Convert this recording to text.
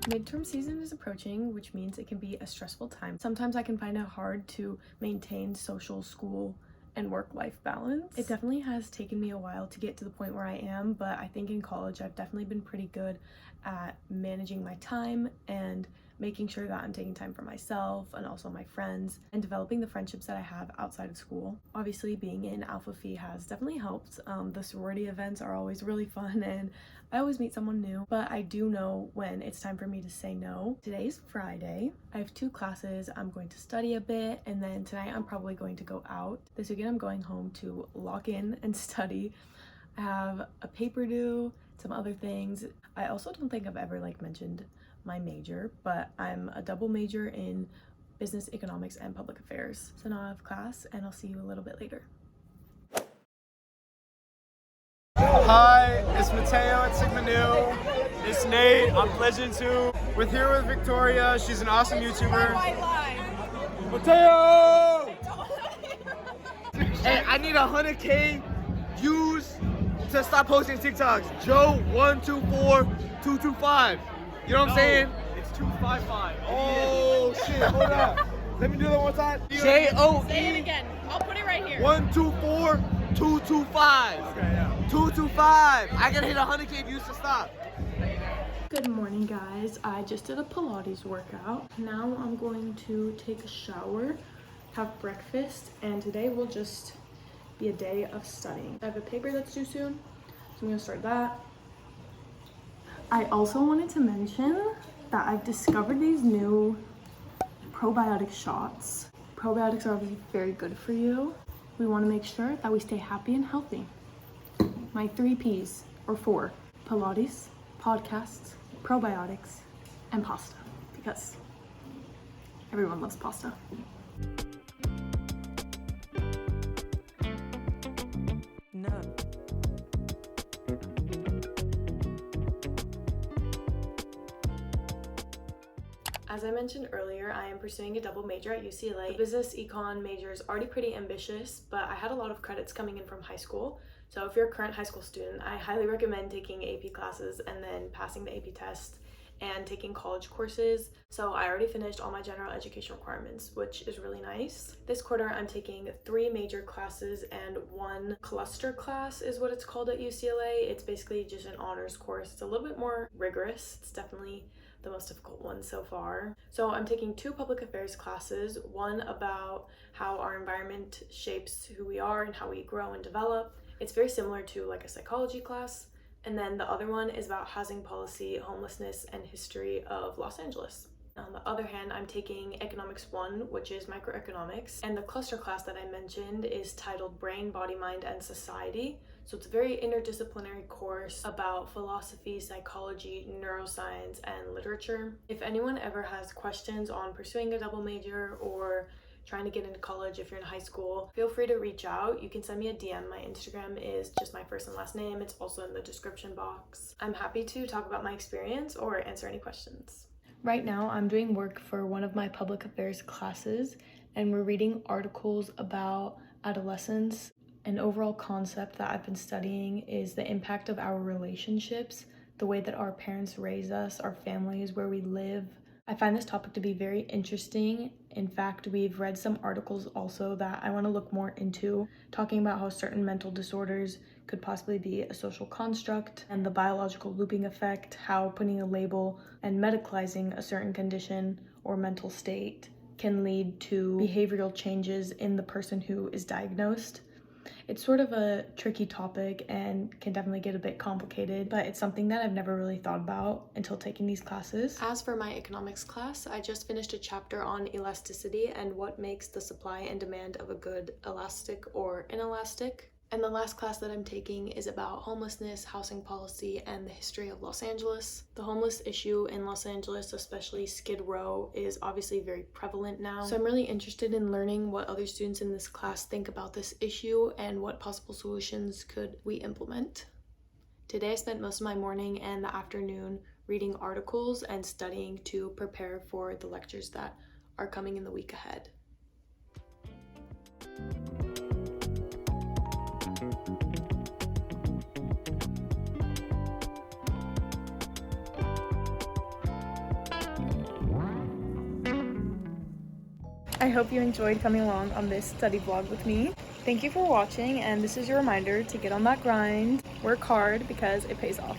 Midterm season is approaching, which means it can be a stressful time. Sometimes I can find it hard to maintain social, school, and work-life balance. It definitely has taken me a while to get to the point where I am, but I think in college I've definitely been pretty good at managing my time and making sure that I'm taking time for myself and also my friends and developing the friendships that I have outside of school. Obviously, being in Alpha Phi has definitely helped. The sorority events are always really fun and I always meet someone new, but I do know when it's time for me to say no. Today's Friday. I have 2 classes. I'm going to study a bit, and then tonight I'm probably going to go out. This weekend I'm going home to lock in and study. I have a paper due, some other things. I also don't think I've ever mentioned my major, but I'm a double major in business, economics, and public affairs. So now I have class, and I'll see you a little bit later. Hi, it's Mateo at Sigma Nu. It's Nate, I'm Pleasant too. We're here with Victoria, she's an awesome YouTuber. Mateo! Hey, I need 100K views to stop posting TikToks. Joe124225. You know what I'm saying? It's 255. Oh shit, hold up. Let me do that one time. J-O-E. Say it again. I'll put it right here. 124225. Okay, yeah. 225. I gotta hit 100K views to stop. Good morning, guys. I just did a Pilates workout. Now I'm going to take a shower, have breakfast, and today will just be a day of studying. I have a paper that's due soon, so I'm gonna start that. I also wanted to mention that I've discovered these new probiotic shots. Probiotics are obviously very good for you. We want to make sure that we stay happy and healthy. My 3 Ps, or 4, Pilates, podcasts, probiotics, and pasta, because everyone loves pasta. No. As I mentioned earlier, I am pursuing a double major at UCLA. The business econ major is already pretty ambitious, but I had a lot of credits coming in from high school. So if you're a current high school student, I highly recommend taking AP classes and then passing the AP test and taking college courses. So I already finished all my general education requirements, which is really nice. This quarter, I'm taking 3 major classes and 1 cluster class is what it's called at UCLA. It's basically just an honors course. It's a little bit more rigorous. It's definitely the most difficult one so far. So I'm taking 2 public affairs classes, one about how our environment shapes who we are and how we grow and develop. It's very similar to like a psychology class. And then the other one is about housing policy, homelessness, and history of Los Angeles. On the other hand, I'm taking Economics 1, which is microeconomics, and the cluster class that I mentioned is titled Brain, Body, Mind, and Society. So it's a very interdisciplinary course about philosophy, psychology, neuroscience, and literature. If anyone ever has questions on pursuing a double major or trying to get into college if you're in high school, feel free to reach out. You can send me a DM. My Instagram is just my first and last name. It's also in the description box. I'm happy to talk about my experience or answer any questions. Right now, I'm doing work for one of my public affairs classes, and we're reading articles about adolescence. An overall concept that I've been studying is the impact of our relationships, the way that our parents raise us, our families, where we live. I find this topic to be very interesting. In fact, we've read some articles also that I want to look more into, talking about how certain mental disorders could possibly be a social construct, and the biological looping effect, how putting a label and medicalizing a certain condition or mental state can lead to behavioral changes in the person who is diagnosed. It's sort of a tricky topic and can definitely get a bit complicated, but it's something that I've never really thought about until taking these classes. As for my economics class, I just finished a chapter on elasticity and what makes the supply and demand of a good elastic or inelastic. And the last class that I'm taking is about homelessness, housing policy, and the history of Los Angeles. The homeless issue in Los Angeles, especially Skid Row, is obviously very prevalent now. So I'm really interested in learning what other students in this class think about this issue and what possible solutions could we implement. Today I spent most of my morning and the afternoon reading articles and studying to prepare for the lectures that are coming in the week ahead. I hope you enjoyed coming along on this study vlog with me. Thank you for watching, and this is your reminder to get on that grind, work hard because it pays off.